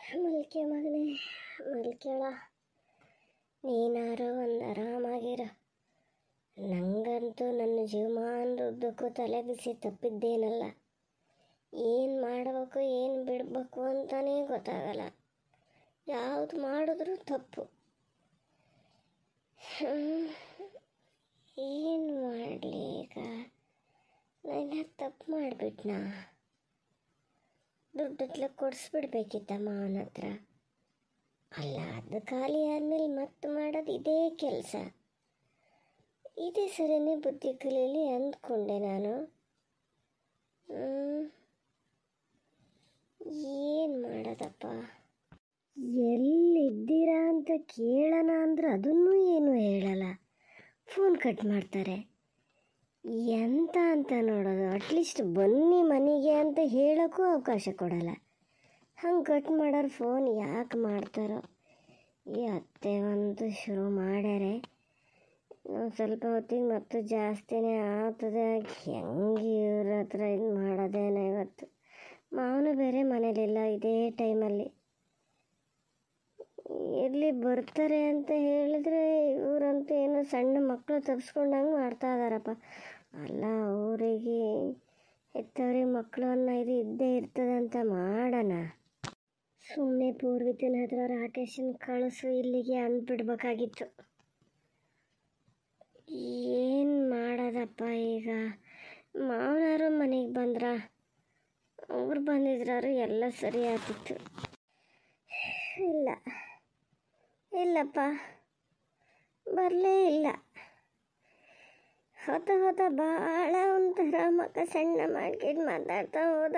ಮಲ್ಕೆ ಮಗನೇ, ಮಲ್ಕೇಳ. ನೀನಾರೋ ಒಂದು ಆರಾಮಾಗಿರ. ನನಗಂತೂ ನನ್ನ ಜೀವಮಾನದುದ್ದಕ್ಕೂ ತಲೆ ಬಿಸಿ ತಪ್ಪಿದ್ದೇನಲ್ಲ. ಏನು ಮಾಡಬೇಕು ಏನು ಬಿಡಬೇಕು ಅಂತಲೇ ಗೊತ್ತಾಗಲ್ಲ. ಯಾವುದು ಮಾಡಿದ್ರೂ ತಪ್ಪು. ಏನು ಮಾಡಲಿ ಈಗ? ನಾನು ತಪ್ಪು ಮಾಡಿಬಿಟ್ನಾ? ದುಡ್ಡು ಕೊಡಿಸ್ಬಿಡ್ಬೇಕಿತ್ತಮ್ಮ ಅವನ ಹತ್ರ. ಅಲ್ಲ, ಅದು ಖಾಲಿ ಆದಮೇಲೆ ಮತ್ತೆ ಮಾಡೋದು ಇದೇ ಕೆಲಸ. ಇದೇ ಸರಿನೇ ಬುದ್ಧಿ ಕಲೀಲಿ ಅಂದ್ಕೊಂಡೆ ನಾನು. ಏನು ಮಾಡೋದಪ್ಪ? ಎಲ್ಲಿದ್ದೀರಾ ಅಂತ ಕೇಳೋಣ ಅಂದ್ರೆ ಅದನ್ನೂ ಏನು ಹೇಳಲ್ಲ. ಫೋನ್ ಕಟ್ ಮಾಡ್ತಾರೆ. ಎಂತ ಅಂತ ನೋಡೋದು? ಅಟ್ಲೀಸ್ಟ್ ಬನ್ನಿ ಮನೆಗೆ ಅಂತ ಹೇಳೋಕ್ಕೂ ಅವಕಾಶ ಕೊಡಲ್ಲ. ಹಂಗೆ ಕಟ್ ಮಾಡೋರು ಫೋನ್ ಯಾಕೆ ಮಾಡ್ತಾರೋ? ಈ ಅತ್ತೆ ಒಂದು ಶುರು ಮಾಡ್ಯಾರೆ. ಸ್ವಲ್ಪ ಹೊತ್ತಿಗೆ ಮತ್ತು ಜಾಸ್ತಿನೇ ಆಗ್ತದೆ. ಹೆಂಗೆ ಇವ್ರ ಹತ್ರ ಇದು ಮಾಡೋದೇನೋ ಇವತ್ತು. ಮಾವನು ಬೇರೆ ಮನೇಲಿಲ್ಲ ಇದೇ ಟೈಮಲ್ಲಿ. ಎಲ್ಲಿ ಬರ್ತಾರೆ ಅಂತ ಹೇಳಿದ್ರೆ ಇವರಂತೂ ಏನೋ ಸಣ್ಣ ಮಕ್ಕಳು ತಪ್ಪಿಸ್ಕೊಂಡಂಗೆ ಮಾಡ್ತಾ ಇದ್ದಾರಪ್ಪ. ಅಲ್ಲ, ಅವರಿಗೆ ಹೆತ್ತವ್ರಿಗೆ ಮಕ್ಕಳು ಅನ್ನೋ ಇದು ಇದ್ದೇ ಇರ್ತದಂತ ಮಾಡೋಣ. ಸುಮ್ಮನೆ ಪೂರ್ವಿತನ ಹತ್ರ ರಾಕೇಶನ್ ಕಳಿಸು ಇಲ್ಲಿಗೆ ಅಂದ್ಬಿಡ್ಬೇಕಾಗಿತ್ತು. ಏನು ಮಾಡೋದಪ್ಪ ಈಗ? ಮಾವನಾರು ಮನೆಗೆ ಬಂದ್ರ, ಅವ್ರು ಬಂದಿದ್ರಾರು ಎಲ್ಲ ಸರಿ ಆಗ್ತಿತ್ತು. ಇಲ್ಲಪ್ಪ, ಬರಲೇ ಇಲ್ಲ. ಹೊತ್ತ ಭಾಳ ಒಂಥರ ಮಕ್ಕ ಸಣ್ಣ ಮಾಡ್ಕೊಂಡು ಮಾತಾಡ್ತಾ ಹೋದ.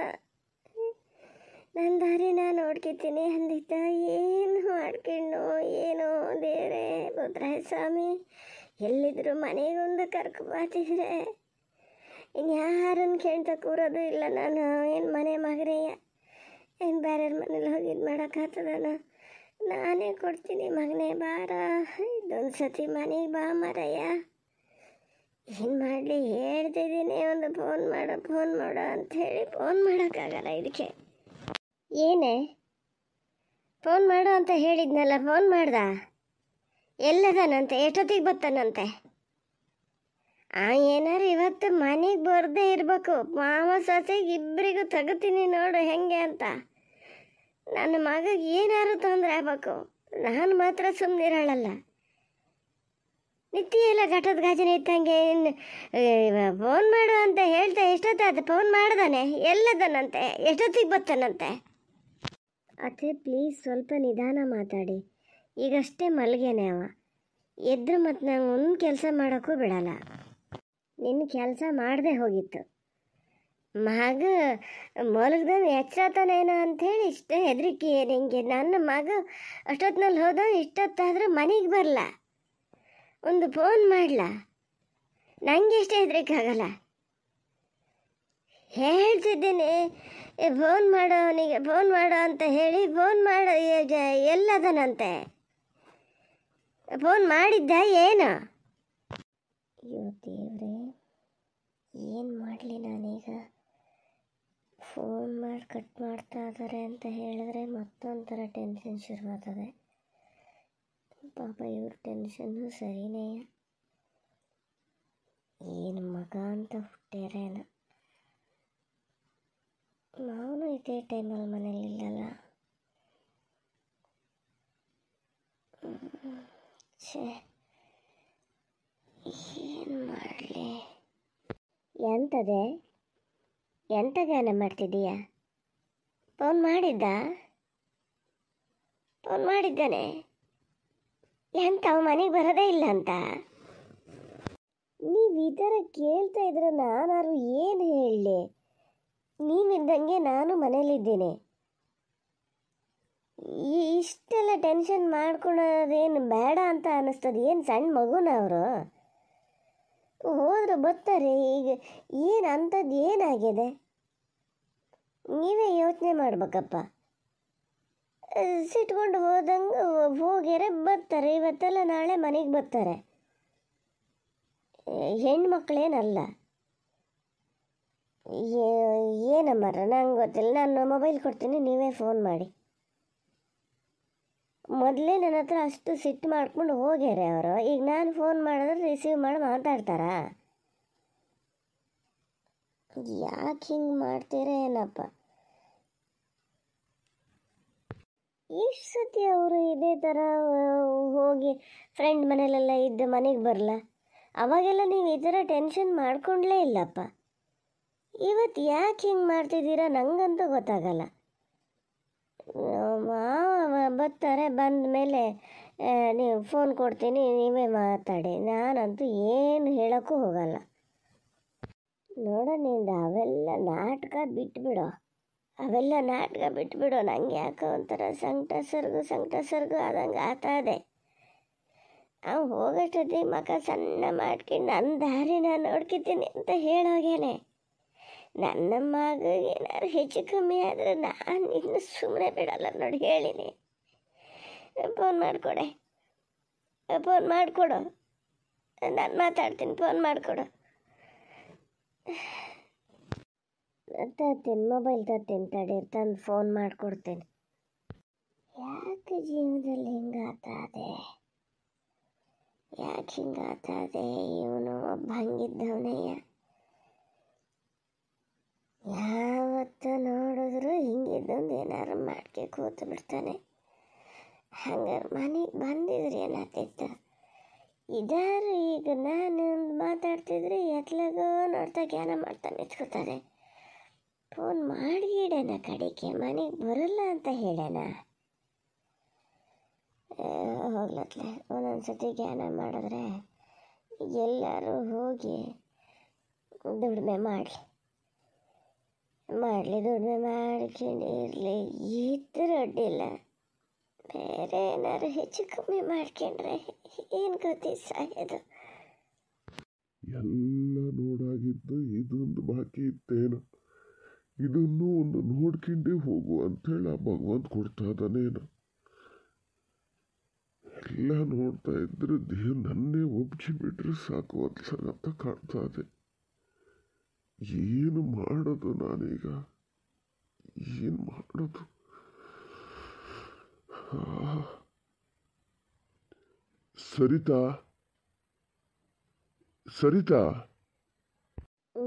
ನನ್ನ ದಾರಿ ನಾನು ನೋಡ್ಕೊತೀನಿ ಅಂದಿದ್ದ. ಏನು ಮಾಡ್ಕೊಂಡು ಏನೋ ದೇವರೇ ಭದ್ರಾಯ ಸ್ವಾಮಿ, ಎಲ್ಲಿದ್ರು ಮನೆಗೊಂದು ಕರ್ಕೊಬಾತಿದ್ರೆ ಇನ್ಯಾರನ್ನು ಕೇಳ್ತಾ ಕೂರೋದು ಇಲ್ಲ ನಾನು. ಏನು ಮನೆ ಮಗನೆಯ ಏನು ಬೇರೆಯವ್ರ ಮನೇಲಿ ಹೋಗಿ ಇದು ಮಾಡೋಕ್ಕಾಗ್ತದನ? ನಾನೇ ಕೊಡ್ತೀನಿ ಮಗನೇ, ಬಾರ ಇದೊಂದು ಸತಿ ಮನೆಗೆ ಬಾ ಮರಯ್ಯ. ಏನು ಮಾಡಲಿ? ಹೇಳ್ತಿದ್ದೀನಿ ಒಂದು ಫೋನ್ ಮಾಡು ಅಂಥೇಳಿ ಫೋನ್ ಮಾಡೋಕ್ಕಾಗಲ್ಲ ಇದಕ್ಕೆ. ಏನೇ ಫೋನ್ ಮಾಡು ಅಂತ ಹೇಳಿದ್ನಲ್ಲ, ಫೋನ್ ಮಾಡ್ದ? ಎಲ್ಲದನಂತೆ? ಎಷ್ಟೊತ್ತಿಗೆ ಬರ್ತಾನಂತೆ? ಏನಾರು ಇವತ್ತು ಮನೆಗೆ ಬರದೇ ಇರಬೇಕು. ಮಾವ ಸೊಸೆಗೆ ಇಬ್ಬರಿಗೂ ತಗೋತೀನಿ ನೋಡು ಹೆಂಗೆ ಅಂತ. ನನ್ನ ಮಗಗೆ ಏನಾರು ತೊಂದರೆ ಆಗ್ಬೇಕು, ನಾನು ಮಾತ್ರ ಸುಮ್ಮನಿರಲ್ಲ. ನಿತ್ಯ ಎಲ್ಲ ಘಟದ ಗಾಜನ ಇತ್ತಂಗೆ ಫೋನ್ ಮಾಡು ಅಂತ ಹೇಳ್ತಾ ಎಷ್ಟೊತ್ತಾದ? ಫೋನ್ ಮಾಡ್ದಾನೆ? ಎಲ್ಲದನಂತೆ? ಎಷ್ಟೊತ್ತಿಗೆ ಬರ್ತಾನಂತೆ? ಅತ್ತೆ ಪ್ಲೀಸ್ ಸ್ವಲ್ಪ ನಿಧಾನ ಮಾತಾಡಿ. ಈಗಷ್ಟೇ ಮಲಗೇನೆ ಅವ. ಎದ್ರು ಮತ್ತು ನಂಗೆ ಒಂದು ಕೆಲಸ ಮಾಡೋಕ್ಕೂ ಬಿಡಲ್ಲ. ನಿನ್ನ ಕೆಲಸ ಮಾಡದೆ ಹೋಗಿತ್ತು. ಮಗ ಮಲಗ್ದನು ಎಚ್ಚರತಾನೇನೋ ಅಂಥೇಳಿ ಇಷ್ಟ ಹೆದರಿಕೆ ನಿಂಗೆ. ನನ್ನ ಮಗ ಅಷ್ಟೊತ್ತಿನಲ್ಲಿ ಹೋದ, ಇಷ್ಟೊತ್ತಾದರೂ ಮನೆಗೆ ಬರಲ್ಲ, ಒಂದು ಫೋನ್ ಮಾಡಲ? ನನಗೆ ಎಷ್ಟು ಹೆದರಿಕೆ ಆಗಲ್ಲ. ಹೇಳ್ತಿದ್ದೀನಿ ಫೋನ್ ಮಾಡು ಅವನಿಗೆ, ಫೋನ್ ಮಾಡು ಅಂತ ಹೇಳಿ ಫೋನ್ ಮಾಡು. ಎಲ್ಲದನಂತೆ? ಫೋನ್ ಮಾಡಿದ್ದ ಏನು? ಅಯ್ಯೋ ದೇವ್ರೇ, ಏನು ಮಾಡಲಿ ನಾನೀಗ? ಫೋನ್ ಮಾಡಿ ಕಟ್ ಮಾಡ್ತಾ ಇದ್ದಾರೆ ಅಂತ ಹೇಳಿದ್ರೆ ಮತ್ತೊಂಥರ ಟೆನ್ಷನ್ ಶುರುವಾಗ್ತದೆ. ಪಾಪ ಇವ್ರ ಟೆನ್ಷನ್ನು ಸರಿನೇ. ಏನು ಮಗ ಅಂತ ಹುಟ್ಟ್ಯಾರೇನ? ನಾನು ಇದೇ ಟೈಮಲ್ಲಿ ಮನೇಲಿಲ್ಲಲ್ಲ. ಛೇ, ಏನು ಮಾಡಲಿ? ಎಂತ ಗಾನ ಮಾಡ್ತಿದ್ದೀಯಾ? ಫೋನ್ ಮಾಡಿದ್ದಾನೆ? ಎಂತ ಅವ ಮನೆಗೆ ಬರೋದೇ ಇಲ್ಲ ಅಂತ? ನೀವು ಈ ಥರ ಕೇಳ್ತಾ ಇದ್ರೆ ನಾನಾರು ಏನು ಹೇಳಲಿ? ನೀವಿದ್ದಂಗೆ ನಾನು ಮನೇಲಿದ್ದೀನಿ. ಇಷ್ಟೆಲ್ಲ ಟೆನ್ಷನ್ ಮಾಡ್ಕೊಳ್ಳೋದೇನು ಬೇಡ ಅಂತ ಅನ್ನಿಸ್ತದೆ. ಏನು ಸಣ್ಣ ಮಗುನ ಅವರು? ಹೋದ್ರೆ ಬರ್ತಾರೆ. ಈಗ ಏನು ಅಂಥದ್ದು ಏನಾಗಿದೆ? ನೀವೇ ಯೋಚನೆ ಮಾಡ್ಬೇಕಪ್ಪ. ಸಿಟ್ಕೊಂಡು ಹೋದಂಗೆ ಹೋಗ್ಯಾರೆ, ಬರ್ತಾರೆ. ಇವತ್ತೆಲ್ಲ ನಾಳೆ ಮನೆಗೆ ಬರ್ತಾರೆ. ಹೆಣ್ಮಕ್ಳೇನಲ್ಲ. ಏನಮ್ಮರ ನಂಗೆ ಗೊತ್ತಿಲ್ಲ. ನಾನು ಮೊಬೈಲ್ ಕೊಡ್ತೀನಿ, ನೀವೇ ಫೋನ್ ಮಾಡಿ. ಮೊದಲೇ ನನ್ನ ಹತ್ರ ಅಷ್ಟು ಸಿಟ್ಟು ಮಾಡ್ಕೊಂಡು ಹೋಗ್ಯಾರೆ ಅವರು. ಈಗ ನಾನು ಫೋನ್ ಮಾಡಿದ್ರೆ ರಿಸೀವ್ ಮಾಡಿ ಮಾತಾಡ್ತಾರಾ? ಯಾಕೆ ಹಿಂಗೆ ಮಾಡ್ತೀರ ಏನಪ್ಪ? ಎಷ್ಟು ಸತಿ ಅವರು ಇದೇ ಥರ ಹೋಗಿ ಫ್ರೆಂಡ್ ಮನೇಲೆಲ್ಲ ಇದ್ದು ಮನೆಗೆ ಬರಲ್ಲ, ಅವಾಗೆಲ್ಲ ನೀವು ಈ ಥರ ಟೆನ್ಷನ್ ಮಾಡ್ಕೊಂಡ್ಲೇ ಇಲ್ಲಪ್ಪ. ಇವತ್ತು ಯಾಕೆ ಹಿಂಗೆ ಮಾಡ್ತಿದ್ದೀರಾ ನನಗಂತೂ ಗೊತ್ತಾಗಲ್ಲ. ಮಾವ ಬರ್ತಾರೆ, ಬಂದ ಮೇಲೆ ನೀವು ಫೋನ್ ಕೊಡ್ತೀನಿ, ನೀವೇ ಮಾತಾಡಿ, ನಾನಂತೂ ಏನು ಹೇಳೋಕ್ಕೂ ಹೋಗಲ್ಲ. ನೋಡ, ನಿಂದು ಅವೆಲ್ಲ ನಾಟಕ ಬಿಟ್ಬಿಡೋ, ಅವೆಲ್ಲ ನಾಟಕ ಬಿಟ್ಬಿಡೋ. ನಂಗೆ ಯಾಕೋ ಒಂಥರ ಸಂಕಟ ಸರ್ಗು ಆದಂಗೆ ಆಗ್ತಾದೆ. ಅವು ಹೋಗೋಷ್ಟೊತ್ತಿಗೆ ಮಕ ಸಣ್ಣ ಮಾಡ್ಕೊಂಡು ನನ್ನ ದಾರಿ ನಾನು ನೋಡ್ಕೊತೀನಿ ಅಂತ ಹೇಳೋಗೇನೆ. ನನ್ನ ಮಗ ಏನಾದ್ರು ಹೆಚ್ಚು ಕಮ್ಮಿ ಆದರೆ ನಾನು ಇನ್ನು ಸುಮ್ಮನೆ ಬಿಡಲ್ಲ ನೋಡಿ, ಹೇಳಿನಿ. ಫೋನ್ ಮಾಡಿಕೊಡೆ, ಫೋನ್ ಮಾಡಿಕೊಡು, ನಾನು ಮಾತಾಡ್ತೀನಿ, ಫೋನ್ ಮಾಡಿಕೊಡು. ತರ್ತೀನಿ, ಮೊಬೈಲ್ ತರ್ತೀನಿ, ತಡೀರಿ, ತಂದು ಫೋನ್ ಮಾಡಿಕೊಡ್ತೀನಿ. ಯಾಕೆ ಜೀವನದಲ್ಲಿ ಹಿಂಗಾಗ್ತದೆ? ಯಾಕೆ ಹಿಂಗಾಗ್ತದೆ? ಇವನು ಒಬ್ಬ ಹಂಗಿದ್ದವನೆಯ, ಯಾವತ್ತು ನೋಡಿದ್ರು ಹಿಂಗಿದ್ದೊಂದು ಏನಾರು ಮಾಡ್ಕೆ ಕೂತು ಬಿಡ್ತಾನೆ. ಹಂಗಾರೆ ಮನೆಗೆ ಬಂದಿದ್ರೆ ಏನಾಗ್ತಿತ್ತು? ಇದಾರು ಈಗ ನಾನು ಮಾತಾಡ್ತಿದ್ರೆ ಎತ್ಲಾಗೋ ನೋಡ್ತಾ ಜ್ಞಾನ ಮಾಡ್ತಾ ನಿಂತ್ಕೋತಾರೆ. ಫೋನ್ ಮಾಡಿಡೇನ, ಕಡೆಗೆ ಮನೆಗೆ ಬರಲ್ಲ ಅಂತ ಹೇಳೇನ. ಹೋಗ್ಲತ್ಲೆ, ಒಂದೊಂದ್ಸತಿ ಜ್ಞಾನ ಮಾಡಿದ್ರೆ ಎಲ್ಲರೂ ಹೋಗಿ ದುಡಿಮೆ ಮಾಡಲಿ, ದುಡಿಮೆ ಮಾಡ್ಕೊಂಡಿರಲಿ, ಈ ಥರ ಅಡ್ಡಿಲ್ಲ. ಬೇರೆ ಏನಾರು ಹೆಚ್ಚು ಕಮ್ಮಿ ಮಾಡ್ಕೊಂಡ್ರೆ ಏನು ಗತಿ ಸಾಯೋದು? ಎಲ್ಲ ನೋಡಾಗಿದ್ದು ಇದೊಂದು ಬಾಕಿ ಇತ್ತೇನು? ಇದನ್ನು ಒಂದು ನೋಡ್ಕೊಂಡೇ ಹೋಗು ಅಂಥೇಳಿ ಆ ಭಗವಂತ ಕೊಡ್ತಾ ಇದ್ದಾನೇನು? ಎಲ್ಲ ನೋಡ್ತಾ ಇದ್ರೆ ದೇವ್ ನನ್ನೇ ಒಪ್ಪಿಸಿ ಬಿಟ್ರೆ ಸಾಕು ಅಂತ ಕಾಣ್ತಾ ಇದೆ. ಏನು ಮಾಡೋದು ನಾನೀಗ? ಏನು ಮಾಡೋದು? ಸರಿತಾ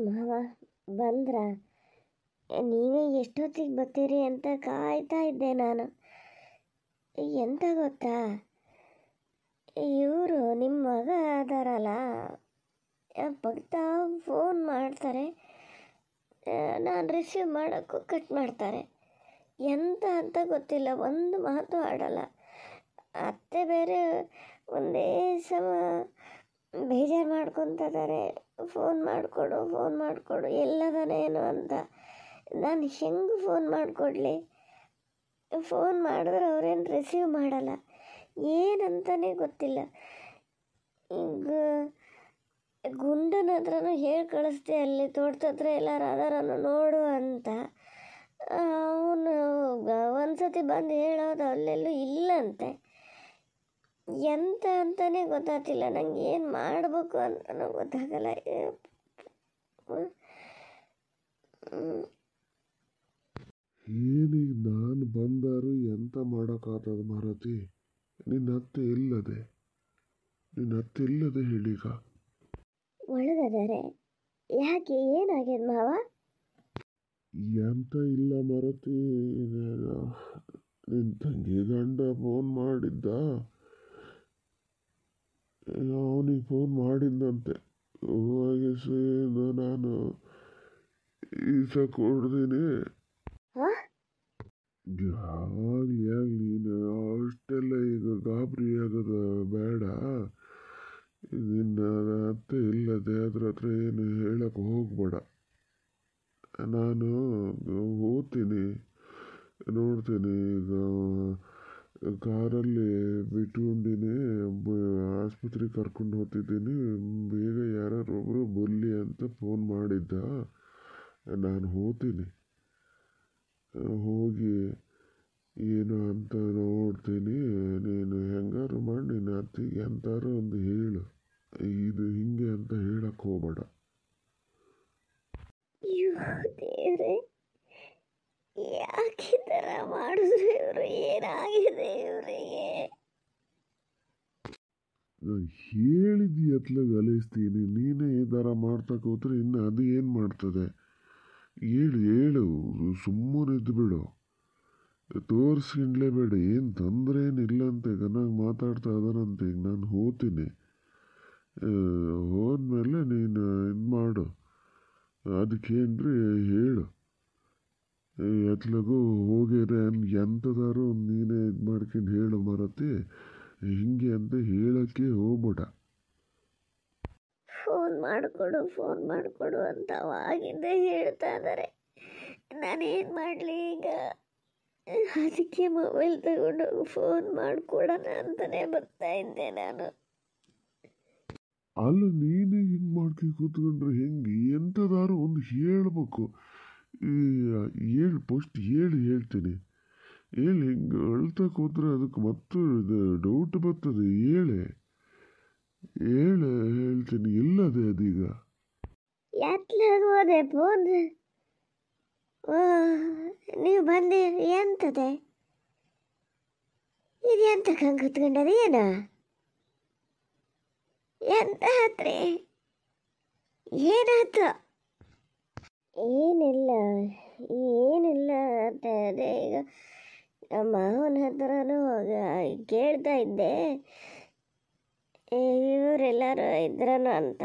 ಮಾವ ಬಂದ್ರ? ನೀವೇ ಎಷ್ಟೊತ್ತಿಗೆ ಬರ್ತೀರಿ ಅಂತ ಕಾಯ್ತಾ ಇದ್ದೆ ನಾನು. ಎಂತ ಗೊತ್ತಾ, ಇವರು ನಿಮ್ಮ ಮಗ ಅದಾರಲ್ಲ, ಭಕ್ತ ಫೋನ್ ಮಾಡ್ತಾರೆ, ನಾನು ರಿಸೀವ್ ಮಾಡೋಕ್ಕೂ ಕಟ್ ಮಾಡ್ತಾರೆ. ಎಂತ ಅಂತ ಗೊತ್ತಿಲ್ಲ, ಒಂದು ಮಾತು ಆಡಲ್ಲ. ಅತ್ತೆ ಬೇರೆ ಒಂದೇ ಸಮ ಬೇಜಾರು ಮಾಡ್ಕೊತಿದ್ದಾರೆ, ಫೋನ್ ಮಾಡಿಕೊಡು ಎಲ್ಲದನೇನು ಅಂತ. ನಾನು ಹೆಂಗೆ ಫೋನ್ ಮಾಡಿಕೊಡ್ಲಿ? ಫೋನ್ ಮಾಡಿದ್ರೆ ಅವ್ರೇನು ರಿಸೀವ್ ಮಾಡಲ್ಲ, ಏನಂತಲೇ ಗೊತ್ತಿಲ್ಲ. ಈಗ ಗುಂಡನ ಹತ್ರನೂ ಹೇಳಿ ಕಳಿಸ್ದೆ, ಅಲ್ಲಿ ತೋಟದ ಹತ್ರ ಎಲ್ಲರೂ ಅದಾರನ್ನು ನೋಡು ಅಂತ. ಅವನು ಒಂದ್ಸತಿ ಬಂದು ಹೇಳೋದು ಅಲ್ಲೆಲ್ಲೂ ಇಲ್ಲಂತೆ. ಎಂತ ಅಂತಲೇ ಗೊತ್ತಾಗ್ತಿಲ್ಲ ನನಗೆ, ಏನು ಮಾಡಬೇಕು ಅಂತಲೂ ಗೊತ್ತಾಗಲ್ಲ. ಏನೀಗ ನಾನು ಬಂದರು ಎಂತ ಮಾಡೋಕ್ಕಾಗ್ತದ ಮಾರತಿ? ನಿನ್ನ ಅತ್ತೆ ಇಲ್ಲದೆ ಹೇಳೀಗ. ಒಳಗದಾರೆ. ಯಾಕೆ, ಏನಾಗ್ಯದ ಮಾವ? ಎಂತ ಇಲ್ಲ ಮಾರತಿ, ನಿನ್ನ ತಂಗಿ ಗಂಡ ಫೋನ್ ಮಾಡಿದ್ದ, ಅವನಿಗೆ ಫೋನ್ ಮಾಡಿದ್ದಂತೆ. ನಾನು ಈಸ ಕೊಡ್ತೀನಿ, ಆಗಲಿ ನೀನು ಅಷ್ಟೆಲ್ಲ ಈಗ ಗಾಬರಿ ಆಗೋದು ಬೇಡ. ನಿನ್ನ ಅತ್ತೆ ಇಲ್ಲದೆ ಅದ್ರ ಹತ್ರ ಏನು ಹೇಳಕ್ಕೆ ಹೋಗ್ಬೇಡ. ನಾನು ಹೋಗ್ತೀನಿ, ನೋಡ್ತೀನಿ. ಈಗ ಕಾರಲ್ಲಿ ಬಿಟ್ಕೊಂಡಿನಿ, ಆಸ್ಪತ್ರೆಗೆ ಕರ್ಕೊಂಡು ಹೋಗ್ತಿದ್ದೀನಿ. ಬೇಗ ಯಾರೊಬ್ಬರು ಬರಲಿ ಅಂತ ಫೋನ್ ಮಾಡಿದ್ದ. ನಾನು ಹೋಗ್ತೀನಿ, ಹೋಗಿ ಏನು ಅಂತ ನೋಡ್ತೀನಿ. ನೀನು ಹೆಂಗಾರು ಮಾಡಿ ನಿನ್ನ ಅತ್ತಿಗೆ ಅಂತಾರು ಒಂದು ಹೇಳು, ಇದು ಹಿಂಗೆ ಅಂತ ಹೇಳಕ್ಕೆ ಹೋಗ್ಬೇಡ. ದೇವ್ರೆ, ಯಾಕೆ ಥರ ಮಾಡಿದ್ರು ಇವರು? ಏನಾಗಿದೆ ಇವರಿಗೆ? ನಾನು ಹೇಳಿದ್ದು ಎತ್ಲಾಗ ಅಲಿಸ್ತೀನಿ, ನೀನೇ ಈ ಥರ ಮಾಡ್ತಾ ಕೂತ್ರೆ ಇನ್ನು ಅದು ಏನು ಮಾಡ್ತದೆ? ಹೇಳು ಹೇಳು, ಸುಮ್ಮನೆ ಇದ್ದು ಬಿಡು, ತೋರಿಸ್ಕೊಂಡ್ಲೇಬೇಡ. ಏನು ತೊಂದರೆ ಏನಿಲ್ಲಂತೆ, ಚೆನ್ನಾಗಿ ಮಾತಾಡ್ತಾ ಅದರಂತೆ. ಈಗ ನಾನು ಹೋಗ್ತೀನಿ, ಹೋದ್ಮೇಲೆ ನೀನು ಇದು ಮಾಡು, ಅದಕ್ಕೇನ್ರಿ ಹೇಳು. ಎತ್ಲಾಗೂ ಹೋಗಿರೆ ಎಂಥದಾರು ನೀನೇ ಇದು ಮಾಡ್ಕೊಂಡು ಹೇಳು ಮರತಿ, ಹಿಂಗೆ ಅಂತ ಹೇಳೋಕ್ಕೆ ಹೋಗ್ಬೇಡ. ಫೋನ್ ಮಾಡಿಕೊಡು ಅಂತ ಅವಾಗಿಂದ ಹೇಳ್ತಾ ಇದ್ದಾರೆ. ನಾನೇನು ಮಾಡಲಿ ಈಗ? ಅದಕ್ಕೆ ಮೊಬೈಲ್ ತಗೊಂಡೋಗಿ ಫೋನ್ ಮಾಡಿಕೊಡೋಣ ಅಂತಲೇ ಬರ್ತಾ ಇದ್ದೆ ನಾನು. ಅಲ್ಲ, ನೀನೇ ಹಿಂಗೆ ಮಾಡ್ಕೊಂಡು ಕೂತ್ಕೊಂಡ್ರೆ ಹೆಂಗೆ? ಎಂಥದಾರು ಒಂದು ಹೇಳ್ಬೇಕು. ಹೇಳು, ಫಸ್ಟ್ ಹೇಳ್ತೀನಿ. ಹಿಂಗೆ ಅಳ್ತಾ ಕೂತ್ರೆ ಅದಕ್ಕೆ ಮತ್ತು ಡೌಟ್ ಬರ್ತದೆ. ಹೇಳ್ತೀನಿ. ಎಲ್ಲದೆ ಅದೀಗ? ಎತ್ಲಾಗೋದೆ ಫೋನ್. ನೀವು ಬಂದಿರಿ ಎಂತದೆ ಇದು? ಎಂತ ಕಂಗೆ ಕುತ್ಕೊಂಡದ ಏನ? ಎಂತ ಹತ್ರಿ? ಏನಾಯ್ತು? ಏನಿಲ್ಲ ಅದೇ ಈಗ ನಮ್ಮ ಮಾವನ ಹತ್ರನೂ ಕೇಳ್ತಾ ಇದ್ದೆ, ಇವರೆಲ್ಲರೂ ಇದ್ರನು ಅಂತ.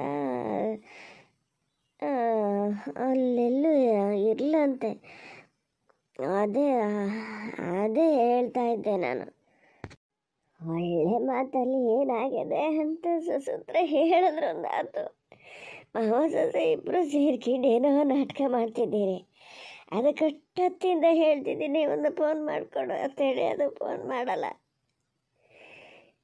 ಅಲ್ಲೆಲ್ಲೂ ಇರ್ಲಂತೆ. ಅದೇ ಹೇಳ್ತಾ ಇದ್ದೆ ನಾನು. ಒಳ್ಳೆ ಮಾತಲ್ಲಿ ಏನಾಗಿದೆ ಅಂತ ಸುಸೂತ್ರ ಹೇಳಿದ್ರು ಒಂದಾತು. ಮಾವ ಸೊಸೆ ಇಬ್ಬರು ಸೇರ್ಕೊಂಡು ಏನೋ ನಾಟಕ ಮಾಡ್ತಿದ್ದೀರಿ. ಅದಕ್ಕೆ ಅಷ್ಟೊತ್ತಿಂದ ಹೇಳ್ತಿದ್ದೀನಿ ಒಂದು ಫೋನ್ ಮಾಡಿಕೊಡು ಅಂತೇಳಿ. ಅದು ಫೋನ್ ಮಾಡಲ್ಲ.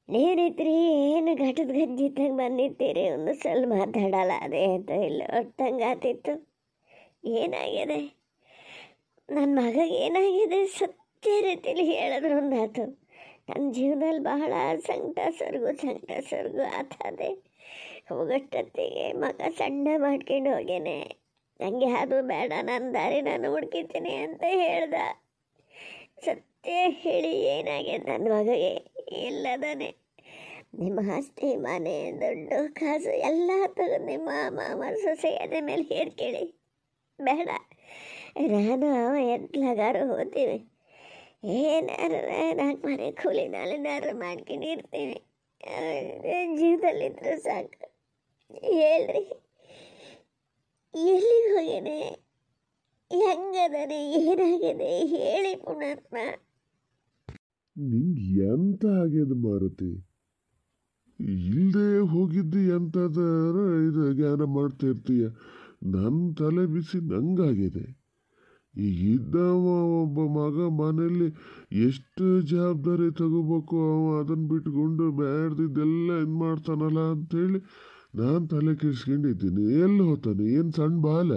ನೀರಿದ್ರಿ ಏನು ಘಟದ ಗಂಜಿದ್ದಂಗೆ ಬಂದಿರ್ತೀರಿ, ಒಂದು ಸಲ ಮಾತಾಡಲ್ಲ. ಅದೇ ಅಂತ ಇಲ್ಲ ಒಟ್ಟಂಗೆ ಆತಿತ್ತು. ಏನಾಗಿದೆ ನನ್ನ ಮಗಗೆ? ಏನಾಗಿದೆ? ಸತ್ಯ ರೀತಿಲಿ ಹೇಳಿದ್ರು ಒಂದಾತು. ನನ್ನ ಜೀವನದಲ್ಲಿ ಬಹಳ ಸಂಕಟ ಸೊರ್ಗು ಆತದೆ. ಹೋಗಷ್ಟೊತ್ತಿಗೆ ಮಗ ಸಣ್ಣ ಮಾಡ್ಕೊಂಡು ಹೋಗೇನೆ. ನನಗೆ ಅದು ಬೇಡ, ನನ್ನ ದಾರಿ ನಾನು ಹುಡ್ಕಿತೀನಿ ಅಂತ ಹೇಳ್ದ. ಸತ್ಯ ಹೇಳಿ ಏನಾಗಿದೆ ನನ್ನ ಮಗಗೆ? ಇಲ್ಲದಾನೆ. ನಿಮ್ಮ ಆಸ್ತಿ, ಮನೆ, ದುಡ್ಡು, ಕಾಸು ಎಲ್ಲ ತಗೊಂಡು ನಿಮ್ಮ ಮಾಮ ಸೊಸೆ ಅದೇ ಮೇಲೆ ಹೇರ್ಕೇಳಿ ಬೇಡ. ನಾನು ಎತ್ಲಾಗಾರು ಹೋಗ್ತೀವಿ, ಏನಾರು 4 ಮನೆ ಕೂಲಿ ನಾಳಿನಾರು ಮಾಡ್ಕೊಂಡು ಇರ್ತೀನಿ. ಜೀವದಲ್ಲಿದ್ದರೂ ಸಾಕು. ಹೇಳ್ರಿ, ಎಲ್ಲಿಗೆ ಹೋಗೇನೆ? ಹೆಂಗದಾನೆ? ಏನಾಗಿದೆ ಹೇಳಿ ಪುಣ್ಯಾತ್ಮ. ನಿಂಗೆ ಎಂತ ಆಗ್ಯದ ಮಾರುತಿ? ಇಲ್ಲದೆ ಹೋಗಿದ್ದು ಎಂಥದಾರ ಇದು ಜ್ಞಾನ ಮಾಡ್ತಾ ಇರ್ತೀಯ. ನನ್ನ ತಲೆ ಬಿಸಿ ನಂಗಾಗಿದೆ. ಈಗ ಇದ್ದವ ಒಬ್ಬ ಮಗ ಮನೇಲಿ ಎಷ್ಟು ಜವಾಬ್ದಾರಿ ತಗೋಬೇಕು, ಅವ ಅದನ್ನು ಬಿಟ್ಕೊಂಡು ಬ್ಯಾಡ್ದಿದ್ದೆಲ್ಲ ಇದು ಮಾಡ್ತಾನಲ್ಲ ಅಂಥೇಳಿ ನಾನು ತಲೆ ಕೆಡ್ಸ್ಕೊಂಡಿದ್ದೀನಿ. ಎಲ್ಲಿ ಹೋಗ್ತಾನೆ? ಏನು ಸಣ್ಣ ಬಾಲ?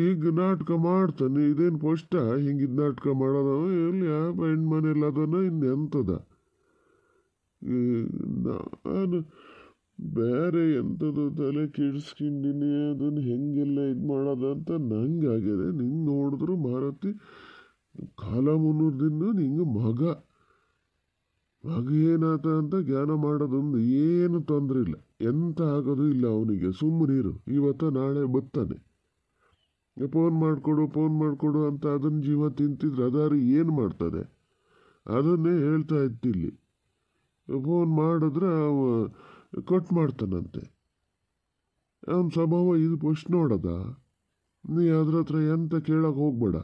ಈಗ ನಾಟಕ ಮಾಡ್ತಾನೆ. ಇದೇನು ಫಸ್ಟ ಹಿಂಗಿದ್ದು ನಾಟಕ ಮಾಡೋದವ? ಎಲ್ಲಿ ಯಾವ ಹೆಣ್ಣು ಮನೇಲಿ ಅದನ್ನ ಇನ್ನೆಂಥದ? ನಾನು ಬೇರೆ ಎಂಥದ್ದು ತಲೆ ಕೆಡಿಸ್ಕೊಂಡಿನಿ, ಅದನ್ನು ಹೆಂಗೆಲ್ಲ ಇದು ಮಾಡೋದಂತ ನಂಗಾಗಿದೆ. ನಿಂಗೆ ನೋಡಿದ್ರು ಮಾರತಿ ಕಾಲ ಮುನ್ನೂರ್ದಿಂದ ನಿಂಗೆ ಮಗ ಏನಾತ ಅಂತ ಜ್ಞಾನ ಮಾಡೋದೊಂದು ಏನು ತೊಂದರೆ ಇಲ್ಲ. ಎಂತ ಆಗೋದು ಇಲ್ಲ ಅವನಿಗೆ. ಸುಮ್ಮನಿರು, ಇವತ್ತ ನಾಳೆ ಬತ್ತಾನೆ. ಫೋನ್ ಮಾಡಿಕೊಡು ಅಂತ ಅದನ್ನ ಜೀವ ತಿಂತಿದ್ರೆ ಅದಾರು ಏನು ಮಾಡ್ತದೆ? ಅದನ್ನೇ ಹೇಳ್ತಾ ಇತ್ತಿಲ್ಲಿ. ಫೋನ್ ಮಾಡಿದ್ರೆ ಅವ ಕಟ್ ಮಾಡ್ತಾನಂತೆ. ಅವನ ಸ್ವಭಾವ ಇದು ಫಸ್ಟ್ ನೋಡದ. ನೀ ಅದ್ರ ಹತ್ರ ಎಂತ ಕೇಳಕ್ಕೆ ಹೋಗ್ಬೇಡ.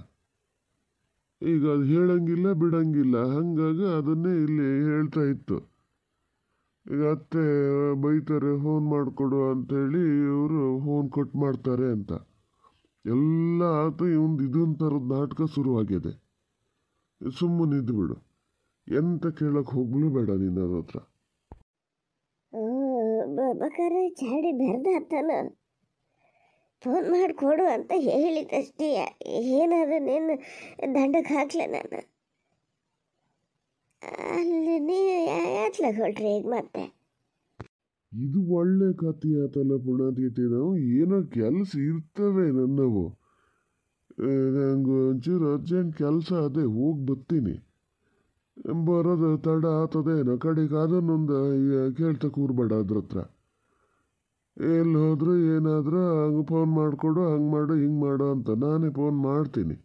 ಈಗ ಅದು ಹೇಳಂಗಿಲ್ಲ ಬಿಡಂಗಿಲ್ಲ. ಹಾಗಾಗಿ ಅದನ್ನೇ ಇಲ್ಲಿ ಹೇಳ್ತಾ ಇತ್ತು. ಈಗ ಅತ್ತೆ ಬೈತಾರೆ ಫೋನ್ ಮಾಡಿಕೊಡು ಅಂಥೇಳಿ, ಇವರು ಫೋನ್ ಕಟ್ ಮಾಡ್ತಾರೆ ಅಂತ ಎಲ್ಲ ಆತು. ಇದೊಂದು ಥರದ ನಾಟಕ ಶುರುವಾಗಿದೆ. ಸುಮ್ಮನಿದ್ದು ಬಿಡು, ಎಂತ ಕೇಳಕ್ಕೆ ಹೋಗ್ಲೂ ಬೇಡ ನೀನು ಅದ್ರ ಹತ್ರ. ಬೇಕಾದ್ರೆ ಚಾಡಿ ಬೆರ್ದಾತನ ಫೋನ್ ಮಾಡಿಕೊಡು ಅಂತ ಹೇಳಿದಷ್ಟೇ. ಏನದನ್ನೇನು ದಂಡಕ್ಕೆ ಹಾಕ್ಲೆ ನಾನು? ಅಲ್ಲಿ ನೀವು ಯಾತ್ಲಾಗ ಹೊಟ್ರಿ ಈಗ ಮತ್ತೆ? ಇದು ಒಳ್ಳೆ ಕಥೆ ಆತಲ್ಲ ಪುಣ್ಯಾತ್ಗತಿ. ನಾವು ಏನೋ ಕೆಲಸ ಇರ್ತವೆ ನನ್ನವು. ನಂಗೆ ಒಂಚೂರು ಅರ್ಜೆಂಟ್ ಕೆಲಸ ಅದೇ, ಹೋಗಿ ಬರ್ತೀನಿ. ಬರೋದು ತಡ ಆತದೇನೋ ಕಡೆಗೆ ಅದನ್ನೊಂದು ಕೇಳ್ತಾ ಕೂರ್ಬೇಡ ಅದ್ರ ಹತ್ರ. ಎಲ್ಲಿ ಹೋದ್ರು ಏನಾದರೂ ಹಂಗೆ ಫೋನ್ ಮಾಡಿಕೊಡು, ಹಂಗೆ ಮಾಡು ಹಿಂಗೆ ಮಾಡು ಅಂತ ನಾನೇ ಫೋನ್ ಮಾಡ್ತೀನಿ.